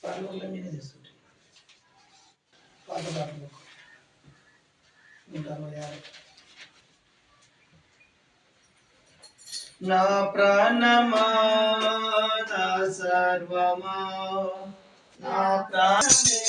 పాటలు నేనే చేస్తుంటాను. పాత పాటలు 166. నా ప్రాణమా నా సర్వమా నా ప్రాణమే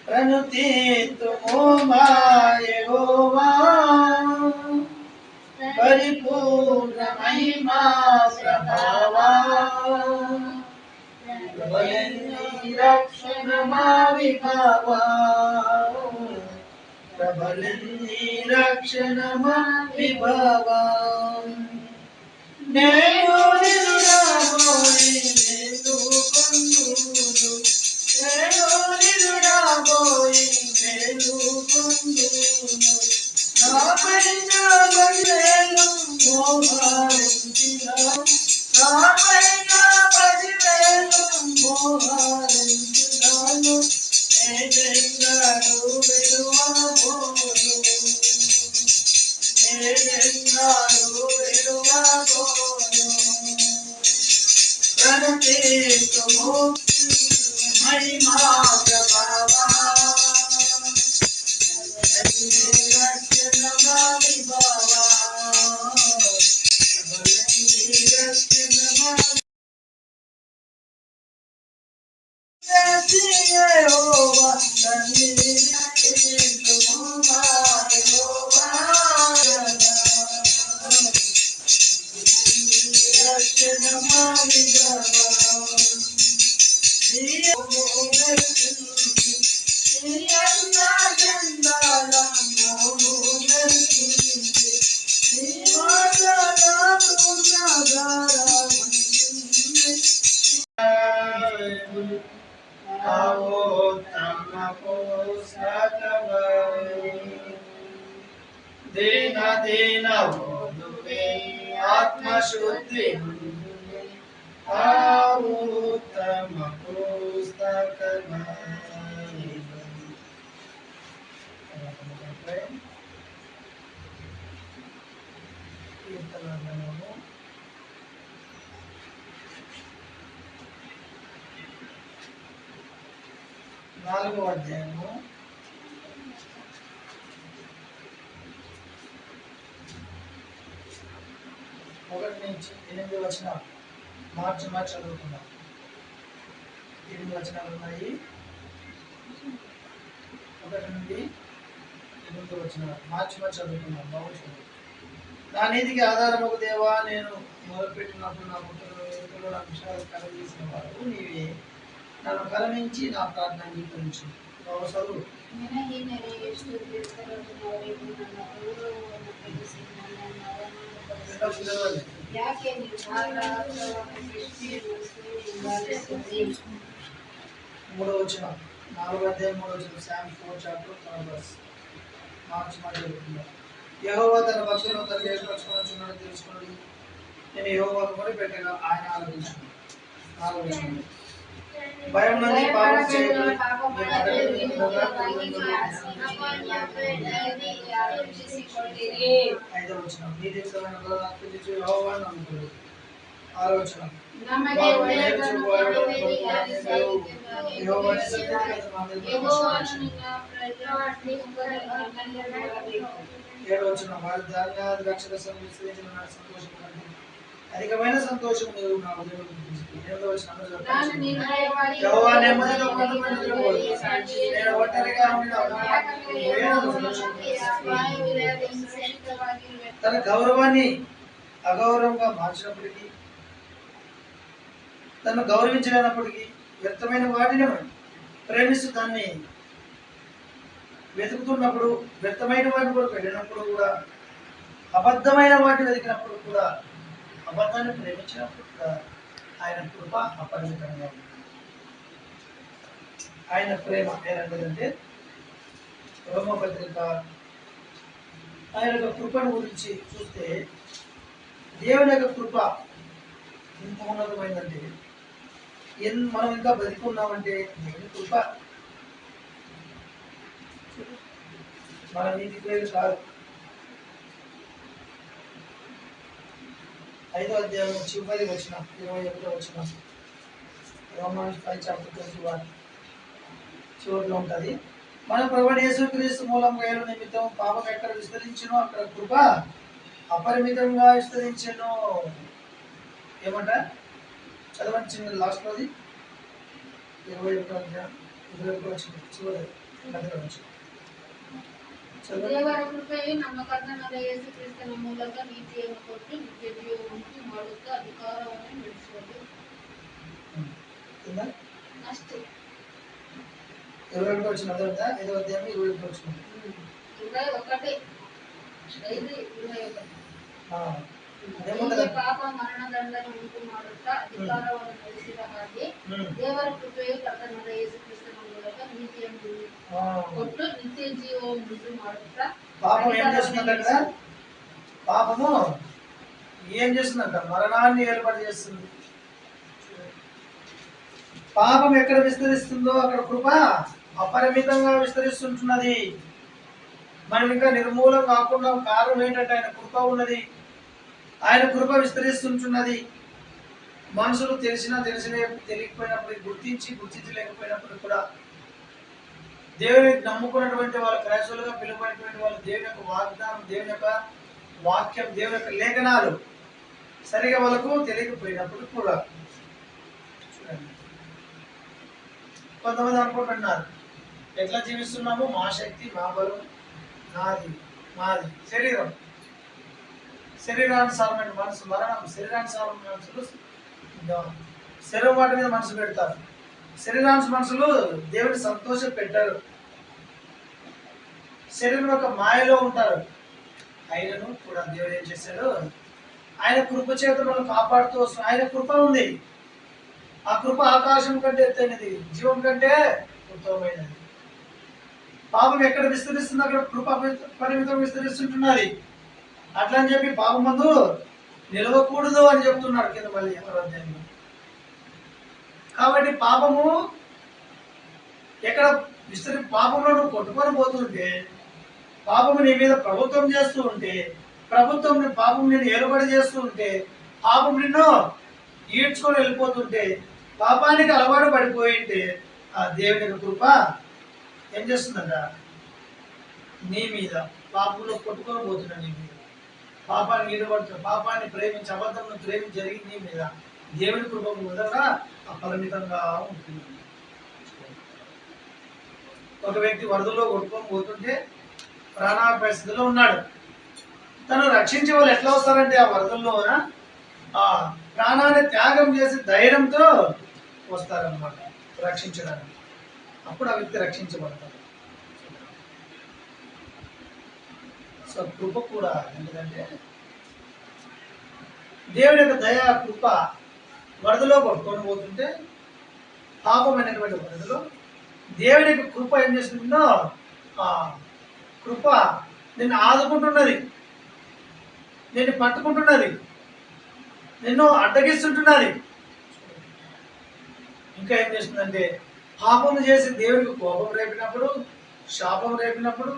प्रणुति तुमो यहोवा परिपूर्ण महिमा प्रभावा ప్రబలని రక్షణ మా విభావా ప్రబలని రక్షణ మా విభావా నేను నిరుడాబోయి మేలుకొందును నేను నిరుడాబోయి మేలుకొందును నాపైన పదివేలు మోహరించినావు నాపైన పదివేలు మోహరించినాను నేనెన్నడూ విడువబోను నేనెన్నడూ విడువబోను ప్రతిష్ఠము మహిమా ప్రభావా దీన దీన ఓదువే ఆత్మశుద్ధి ఉత్తమ పుస్తకమై 4వ అధ్యాయము 1 నుంచి 8 వచనాలు మార్చి చదువుకుందాం. 8 వచనాలు ఉన్నాయి. 1 నుండి 8 వచనాలు మార్చి చదువుకుందాం. బాగుంటుంది. నా నీతికి ఆధారముకు దేవా, నేను మొదలుపెట్టినప్పుడు నా పుట్టుకలో నా విషయాలు కలగజేసిన వారు నీవే. నన్ను కరుణించి నా ప్రార్థన అంగీకరించు. చదువు. మూడో వచ్చిన 4వ అధ్యాయం 3వ వచనం సామ్ 4 చాప్టర్ 3 వర్స్ మార్చి మాట్లాడుకుందాం. యెహోవా తన భక్తులను తన ఏర్పరచుకొనుచున్నాడని తెలుసుకుని నేను యెహోవాకు మొరపెట్టగా ఆయన ఆలకించును. 4వ వచనం భయం నుండి పాపం చేయకుడి. 5వ వచనం నీతియుక్తమైన బలులను అర్పించుచు యెహోవాను నమ్ముకుడి. 6వ వచనం 7వ వచనం వారి ధాన్యాది రక్షక సంతోషం అధికమైన సంతోషం నీవు నా ఉదయం. 8వ వచనం యెహోవా నెమ్మదితో నేను ఒంటరిగా తన గౌరవాన్ని అగౌరవంగా మార్చినప్పటికీ, తను గౌరవించలేనప్పటికీ, వ్యర్థమైన వాటిని ప్రేమిస్తూ దాన్ని వెతుకుతున్నప్పుడు, వ్యర్థమైన వాటిని కూడా వెళ్ళినప్పుడు కూడా, అబద్ధమైన వాటిని వెతికినప్పుడు కూడా, అబద్ధాన్ని ప్రేమించినప్పుడు కూడా ఆయన కృప అపరిమితంగా ఉంది. ఆయన ప్రేమ ఏనంటే రోమపత్రిక ఆయన యొక్క కృపను గురించి చూస్తే దేవుని యొక్క కృప ఎంత ఉన్నతమైందంటే మనం ఇంకా బతికున్నామంటే దేవుని కృప. మన నీతి క్రియలు కాదు. 5వ అధ్యాయం చివరి వచనం 21వ వచనం రోమన్స్ 5 చాప్టర్ 21 చివరిలో ఉంటుంది. మన ప్రభువైన యేసుక్రీస్తు మూలంగా ఏలు నిమిత్తం పాపం ఎక్కడ విస్తరించునో అక్కడ కృప అపరిమితంగా విస్తరించెను. ఏమంట చదవండి చిన్న లాస్ట్లోది 21వ అధ్యాయం 21వ వచనం చివరి మధ్యలో నుంచి ದೇವರ ಕೃಪೆಯು ನಮ್ಮ ಕರ್ತನಾದ ಯೇಸು ಕ್ರಿಸ್ತನ ಮೂಲಕ ನೀತಿಯನ್ನು ಕೊಟ್ಟು ನಿತ್ಯ ಜೀವವನ್ನು ಮಾಡುತ್ತಾ ಅಧಿಕಾರವನ್ನು ನಡೆಸುವುದು. కింద నెక్స్ట్ 21 వచ్చిన అదొద్దా 5వ అధ్యాయం 21 వచ్చిన 21 అదేముండదు పాప మరణదండను ఉంటున్నాడుట అధికారవాద నడిసిరహాగి ದೇವರ ಕೃಪೆಯು ಕರ್ತನಾದ ಯೇಸು ಕ್ರಿಸ್ತನ ಮೂಲಕ ನೀತಿಯನ್ನು ಕೊಟ್ಟು ನಿತ್ಯ ಜೀವವನ್ನು ಉಂಟು ಮಾಡುತ್ತಾ పాపం ఏం చేస్తుందంట అక్కడ పాపము ఏం చేస్తుందంట మరణాన్ని ఏర్పాటు చేస్తుంది పాపం ఎక్కడ విస్తరిస్తుందో అక్కడ కృప అపరిమితంగా విస్తరిస్తుంటున్నది మనం ఇంకా నిర్మూలం కాకుండా కారణం ఏంటంటే ఆయన కృప ఉన్నది ఆయన కృప విస్తరిస్తుంటున్నది మనుషులు తెలియకపోయినప్పుడు గుర్తించలేకపోయినప్పుడు కూడా దేవుని నమ్ముకున్నటువంటి వాళ్ళ క్రైస్తవులుగా పిలువబడినటువంటి వాళ్ళు దేవుని యొక్క వాగ్దానం దేవుని యొక్క వాక్యం దేవుని యొక్క లేఖనాలు సరిగా వాళ్ళకు తెలియకపోయినప్పుడు కూడా కొంతమంది అనుకుంటున్నారు ఎట్లా జీవిస్తున్నాము మా శక్తి మా బలం మాది శరీరానుసారమైన మనసు మరణం శరీరానుసారమైన మనసులు శరీరం వాటి మీద మనసు పెడతారు మనుషులు దేవుని సంతోష పెట్టారు శరీరం యొక్క మాయలో ఉంటారు ఆయనను కూడా దేవుడు ఏం చేశాడు ఆయన కృప చేత మనం కాపాడుతూ వస్తున్నాం ఆయన కృప ఉంది ఆ కృప ఆకాశం కంటే ఎత్తైనది జీవం కంటే ఉత్తమమైనది పాపం ఎక్కడ విస్తరిస్తుంది అక్కడ కృప పరిమితం విస్తరిస్తుంటున్నది అట్లా అని చెప్పి పాపం మందు నిలవకూడదు అని చెప్తున్నాడు కింద మళ్ళీ 6వ అధ్యాయంలో కాబట్టి పాపము ఎక్కడ పాపంలో నువ్వు కొట్టుకొని పోతుంటే పాపము నీ మీద ప్రభుత్వం చేస్తూ ఉంటే పాపం నిన్ను ఏలుబడి చేస్తూ ఉంటే పాపం నిన్ను ఈడ్చుకొని వెళ్ళిపోతుంటే పాపానికి అలవాటు పడిపోయింటే ఆ దేవుని కృప ఏం చేస్తుందంట నీ మీద పాపంలో కొట్టుకొని పోతున్నా నీ మీద పాపాన్ని ఈడబడుతున్నా పాపాన్ని ప్రేమించి అబద్ధంను ప్రేమించి జరిగి నీ మీద దేవుని కృప మొదట అపరిమితంగా ఉంటుంది ఒక వ్యక్తి వరదలో కొట్టుకొని పోతుంటే ప్రాణాపాయ స్థితిలో ఉన్నాడు తను రక్షించే వాళ్ళు ఎట్లా వస్తారంటే ఆ వరదల్లోన ఆ ప్రాణాన్ని త్యాగం చేసి ధైర్యంతో వస్తారన్నమాట రక్షించడానికి అప్పుడు ఆ వ్యక్తి రక్షించబడతాడు సో కృప కూడా ఎందుకంటే దేవుని యొక్క దయా కృప వరదలో కొట్టుకొని పోతుంటే పాపమైనటువంటి వరదలో దేవుని యొక్క కృప ఏం చేస్తుందో ఆ కృప నిన్ను ఆదుకుంటున్నది నిన్ను పట్టుకుంటున్నది నిన్ను అడ్డగిస్తుంటున్నది ఇంకా ఏం చేస్తుందంటే పాపం చేసి దేవునికి కోపం రేపినప్పుడు శాపం రేపినప్పుడు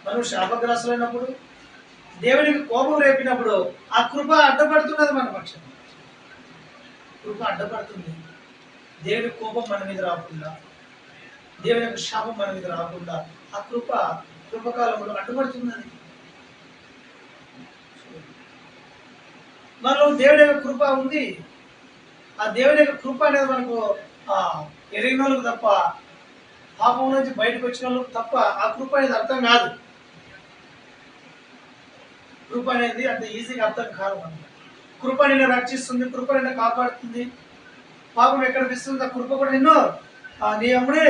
మనం శాపగ్రస్తులైనప్పుడు దేవునికి కోపం రేపినప్పుడు ఆ కృప అడ్డపడుతున్నది మన పక్షం కృప అడ్డపడుతుంది దేవుని కోపం మన మీద రాకుండా దేవుని యొక్క శాపం మన మీద రాకుండా ఆ కృపకాలంలో అడ్డుపడుతున్నది మనలో దేవుని యొక్క కృప ఉంది ఆ దేవుని యొక్క కృప అనేది మనకు ఎరిగిన వాళ్ళకు తప్ప పాపం నుంచి బయటకు వచ్చిన వాళ్ళకు తప్ప ఆ కృప అనేది అర్థం కాదు కృప అనేది అంత ఈజీగా అర్థం కాదు మనకు కృప నిన్ను రక్షిస్తుంది కృప నిన్ను కాపాడుతుంది పాపం ఎక్కడ విస్తుంది ఆ కృప కూడా నిన్ను నీ వెంబడి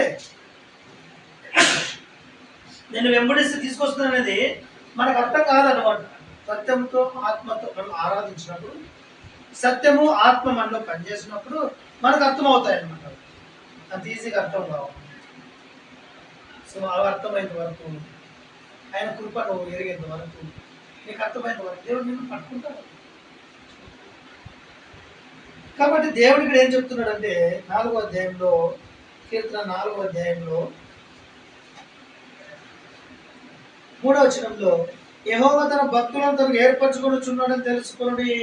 నిన్ను వెంబడిస్తే తీసుకొస్తుంది అనేది మనకు అర్థం కాదన్నమాట సత్యంతో ఆత్మతో మనం ఆరాధించినప్పుడు సత్యము ఆత్మ మనలో పనిచేసినప్పుడు మనకు అర్థమవుతాయి అన్నమాట అంత ఈజీగా అర్థం కావు సో అవి అర్థమైనంత వరకు ఆయన కృప నువ్వు ఎరిగేంత వరకు నీకు అర్థమైనంత వరకు దేవుడు నిన్ను పట్టుకుంటాడు కాబట్టి దేవుడు ఇక్కడ ఏం చెప్తున్నాడంటే 4వ అధ్యాయంలో కీర్తన 4వ అధ్యాయంలో 3వ వచనంలో యెహోవా తన భక్తులను తనకు ఏర్పరచుకొనుచున్నాడని తెలుసుకొనుడి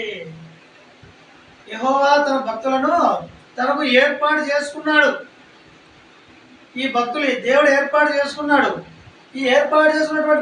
యెహోవా తన భక్తులను తనకు ఏర్పాటు చేసుకున్నాడు ఈ భక్తులు దేవుడు ఏర్పాటు చేసుకున్నాడు ఈ ఏర్పాటు చేసుకున్నటువంటి